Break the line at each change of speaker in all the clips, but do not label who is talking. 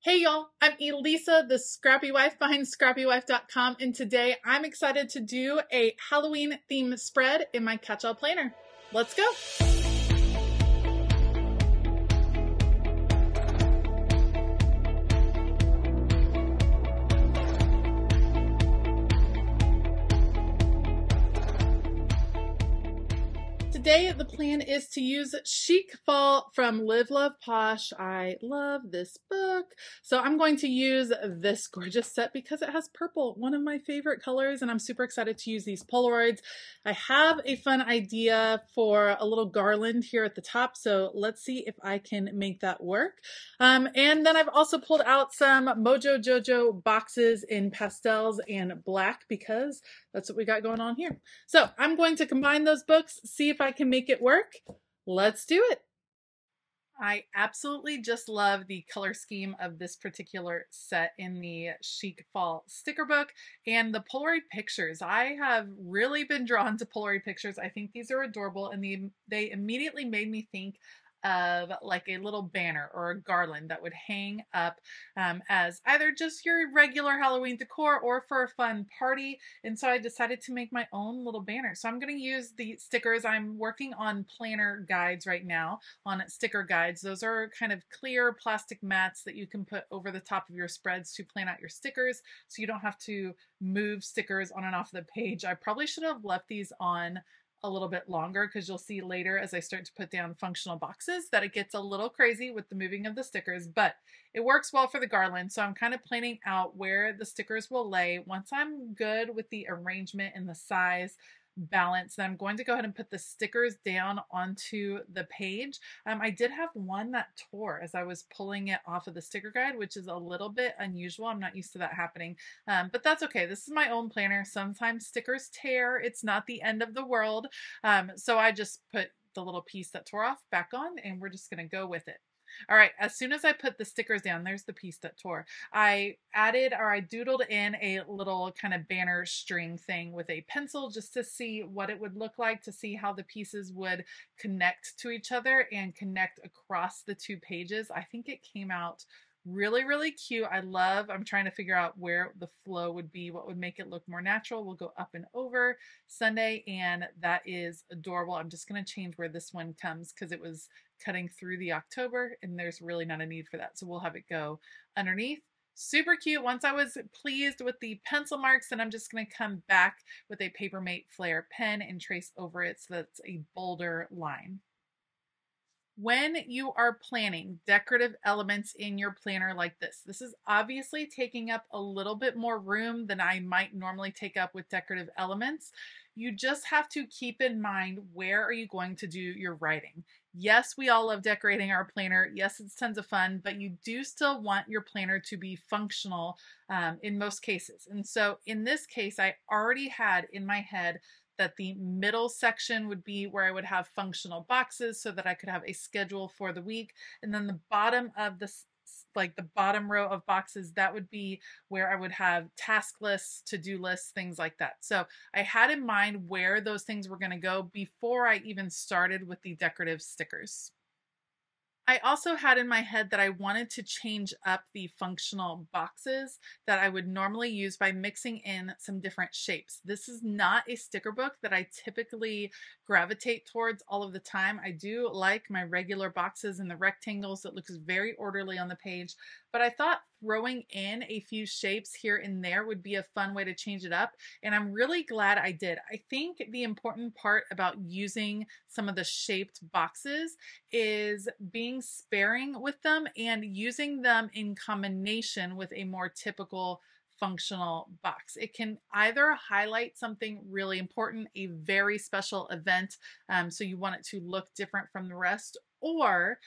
Hey y'all, I'm Elisa, the Scrappy Wife behind ScrappyWife.com, and today I'm excited to do a Halloween theme spread in my catch-all planner. Let's go! Today, the plan is to use Chic Fall from Love Posh. I love this book. So I'm going to use this gorgeous set because it has purple, one of my favorite colors, and I'm super excited to use these Polaroids. I have a fun idea for a little garland here at the top, so let's see if I can make that work. And then I've also pulled out some Mojo Jojo boxes in pastels and black because that's what we got going on here. So I'm going to combine those books, see if I can make it work. Let's do it. I absolutely just love the color scheme of this particular set in the Chic Fall sticker book and the Polaroid pictures. I have really been drawn to Polaroid pictures. I think these are adorable, and they immediately made me think of like a little banner or a garland that would hang up as either just your regular Halloween decor or for a fun party. And so I decided to make my own little banner. So I'm going to use the stickers. I'm working on planner guides right now, on sticker guides. Those are kind of clear plastic mats that you can put over the top of your spreads to plan out your stickers, so you don't have to move stickers on and off the page. I probably should have left these on a little bit longer because you'll see later as I start to put down functional boxes that it gets a little crazy with the moving of the stickers, but it works well for the garland. So I'm kind of planning out where the stickers will lay. Once I'm good with the arrangement and the size balance, then I'm going to go ahead and put the stickers down onto the page. I did have one that tore as I was pulling it off of the sticker guide, which is a little bit unusual. I'm not used to that happening, but that's okay. This is my own planner. Sometimes stickers tear. It's not the end of the world. So I just put the little piece that tore off back on, and we're just going to go with it. All right, as soon as I put the stickers down, there's the piece that tore. I doodled in a little kind of banner string thing with a pencil just to see what it would look like, to see how the pieces would connect to each other and connect across the two pages. I think it came out really, really cute. I'm trying to figure out where the flow would be, what would make it look more natural. We'll go up and over Sunday, and that is adorable. I'm just going to change where this one comes because it was cutting through the October, and there's really not a need for that. So we'll have it go underneath. Super cute. Once I was pleased with the pencil marks, then I'm just going to come back with a Papermate Flare pen and trace over it so that's a bolder line. When you are planning decorative elements in your planner like this is obviously taking up a little bit more room than I might normally take up with decorative elements. You just have to keep in mind, where are you going to do your writing? Yes, we all love decorating our planner. Yes, it's tons of fun, but you do still want your planner to be functional in most cases. And so in this case, I already had in my head that the middle section would be where I would have functional boxes so that I could have a schedule for the week. And then the bottom of this, like the bottom row of boxes, that would be where I would have task lists, to-do lists, things like that. So I had in mind where those things were going to go before I even started with the decorative stickers. I also had in my head that I wanted to change up the functional boxes that I would normally use by mixing in some different shapes. This is not a sticker book that I typically gravitate towards all of the time. I do like my regular boxes and the rectangles that looks very orderly on the page, but I thought throwing in a few shapes here and there would be a fun way to change it up, and I'm really glad I did. I think the important part about using some of the shaped boxes is being sparing with them and using them in combination with a more typical functional box. It can either highlight something really important, a very special event, so you want it to look different from the rest, or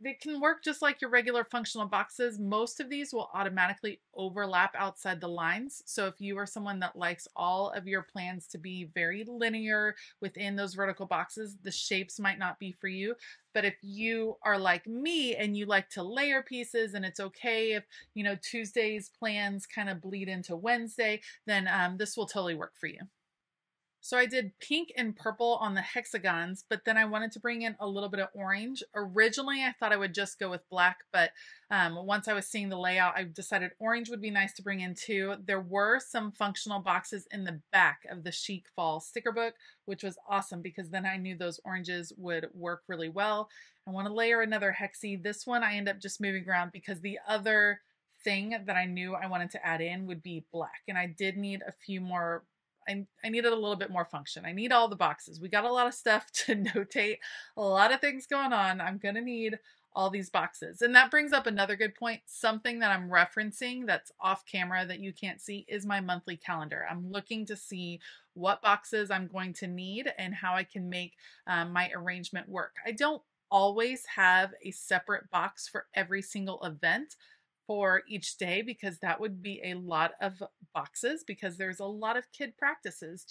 they can work just like your regular functional boxes. Most of these will automatically overlap outside the lines. So if you are someone that likes all of your plans to be very linear within those vertical boxes, the shapes might not be for you. But if you are like me and you like to layer pieces, and it's okay if, you know, Tuesday's plans kind of bleed into Wednesday, then this will totally work for you. So I did pink and purple on the hexagons, but then I wanted to bring in a little bit of orange. Originally, I thought I would just go with black, but once I was seeing the layout, I decided orange would be nice to bring in too. There were some functional boxes in the back of the Chic Fall sticker book, which was awesome because then I knew those oranges would work really well. I want to layer another hexie. This one I end up just moving around because the other thing that I knew I wanted to add in would be black, and I did need a few more. I needed a little bit more function. I need all the boxes. We got a lot of stuff to notate, a lot of things going on. I'm going to need all these boxes. And that brings up another good point. Something that I'm referencing that's off camera that you can't see is my monthly calendar. I'm looking to see what boxes I'm going to need and how I can make my arrangement work. I don't always have a separate box for every single event for each day because that would be a lot of boxes because there's a lot of kid practices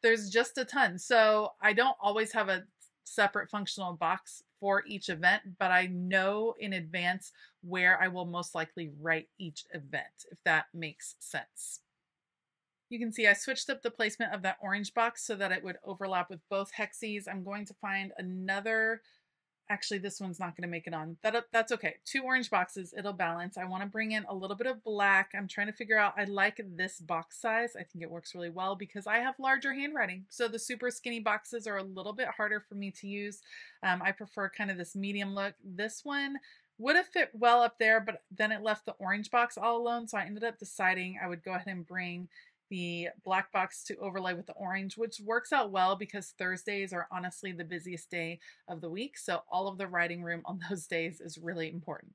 there's just a ton. So I don't always have a separate functional box for each event, but I know in advance where I will most likely write each event, if that makes sense. You can see I switched up the placement of that orange box so that it would overlap with both hexies. I'm going to find another. Actually, this one's not going to make it on. That's okay. 2 orange boxes, it'll balance. I want to bring in a little bit of black. I'm trying to figure out, I like this box size. I think it works really well because I have larger handwriting. So the super skinny boxes are a little bit harder for me to use. I prefer kind of this medium look. This one would have fit well up there, but then it left the orange box all alone. So I ended up deciding I would go ahead and bring the black box to overlay with the orange, which works out well because Thursdays are honestly the busiest day of the week. So all of the writing room on those days is really important.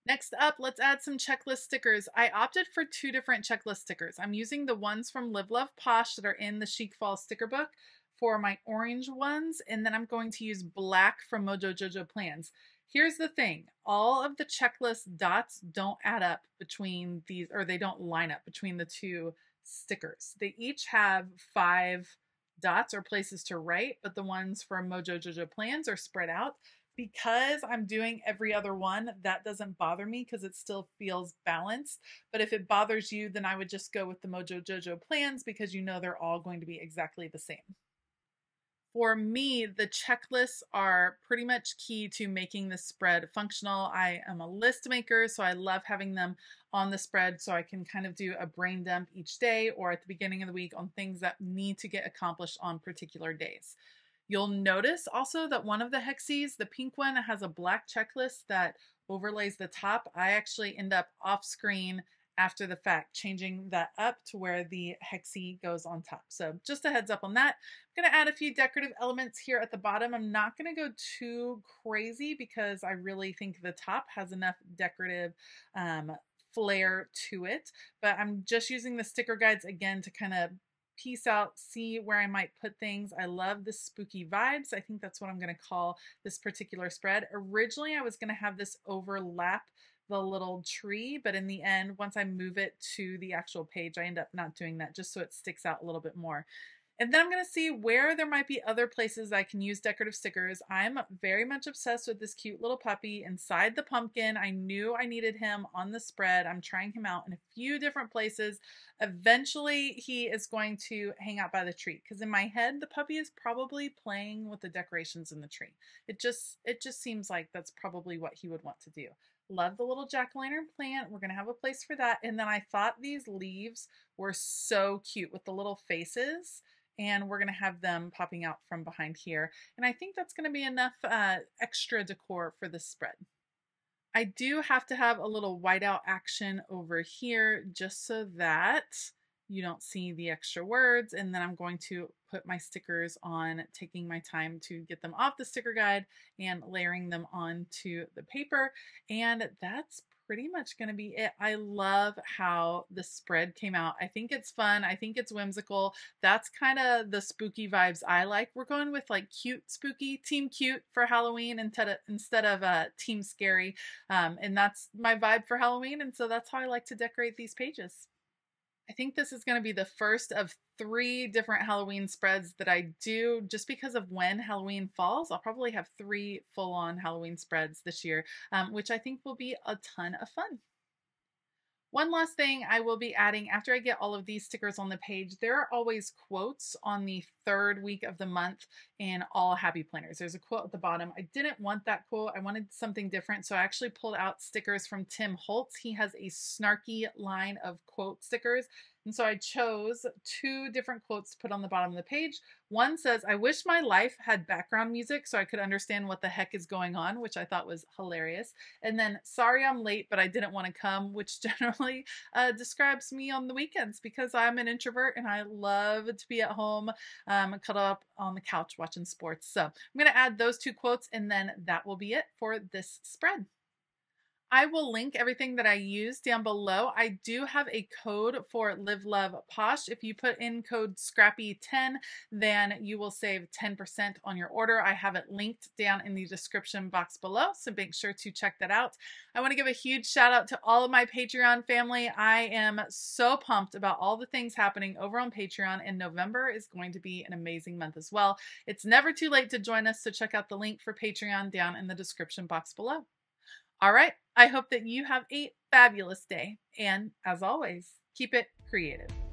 Next up, let's add some checklist stickers. I opted for 2 different checklist stickers. I'm using the ones from Live Love Posh that are in the Chic Fall sticker book for my orange ones, and then I'm going to use black from Mojo Jojo Plans. Here's the thing, all of the checklist dots don't add up between these, or they don't line up between the 2 stickers. They each have 5 dots or places to write, but the ones for Mojo Jojo Plans are spread out. Because I'm doing every other one, that doesn't bother me because it still feels balanced. But if it bothers you, then I would just go with the Mojo Jojo Plans because you know they're all going to be exactly the same. For me, the checklists are pretty much key to making the spread functional. I am a list maker, so I love having them on the spread so I can kind of do a brain dump each day or at the beginning of the week on things that need to get accomplished on particular days. You'll notice also that one of the hexies, the pink one, has a black checklist that overlays the top. I actually end up off screen after the fact, changing that up to where the hexie goes on top. So just a heads up on that. I'm going to add a few decorative elements here at the bottom. I'm not going to go too crazy because I really think the top has enough decorative flair to it, but I'm just using the sticker guides again to kind of piece out, see where I might put things. I love the spooky vibes. I think that's what I'm going to call this particular spread. Originally, I was going to have this overlap the little tree, but in the end, once I move it to the actual page, I end up not doing that just so it sticks out a little bit more. And then I'm going to see where there might be other places I can use decorative stickers. I'm very much obsessed with this cute little puppy inside the pumpkin. I knew I needed him on the spread. I'm trying him out in a few different places. Eventually, he is going to hang out by the tree because in my head, the puppy is probably playing with the decorations in the tree. It just seems like that's probably what he would want to do. Love the little jack-o'-lantern plant. We're going to have a place for that. And then I thought these leaves were so cute with the little faces, and we're going to have them popping out from behind here. And I think that's going to be enough extra decor for this spread. I do have to have a little whiteout action over here just so that you don't see the extra words. And then I'm going to put my stickers on, taking my time to get them off the sticker guide and layering them onto the paper. And that's pretty much going to be it. I love how the spread came out. I think it's fun. I think it's whimsical. That's kind of the spooky vibes I like. We're going with like cute, spooky, team cute for Halloween instead of team scary. And that's my vibe for Halloween. And so that's how I like to decorate these pages. I think this is going to be the first of 3 different Halloween spreads that I do just because of when Halloween falls. I'll probably have 3 full-on Halloween spreads this year, which I think will be a ton of fun. One last thing I will be adding after I get all of these stickers on the page, there are always quotes on the third week of the month in all happy planners. There's a quote at the bottom. I didn't want that quote. I wanted something different. So I actually pulled out stickers from Tim Holtz. He has a snarky line of quote stickers. And so I chose 2 different quotes to put on the bottom of the page. One says, "I wish my life had background music so I could understand what the heck is going on," which I thought was hilarious. And then, "Sorry I'm late, but I didn't want to come," which generally describes me on the weekends because I'm an introvert and I love to be at home, cuddle up on the couch watching sports. So I'm going to add those 2 quotes and then that will be it for this spread. I will link everything that I use down below. I do have a code for Live Love Posh. If you put in code SCRAPPY10, then you will save 10% on your order. I have it linked down in the description box below, so make sure to check that out. I want to give a huge shout out to all of my Patreon family. I am so pumped about all the things happening over on Patreon, and November is going to be an amazing month as well. It's never too late to join us, so check out the link for Patreon down in the description box below. All right, I hope that you have a fabulous day, and as always, keep it creative.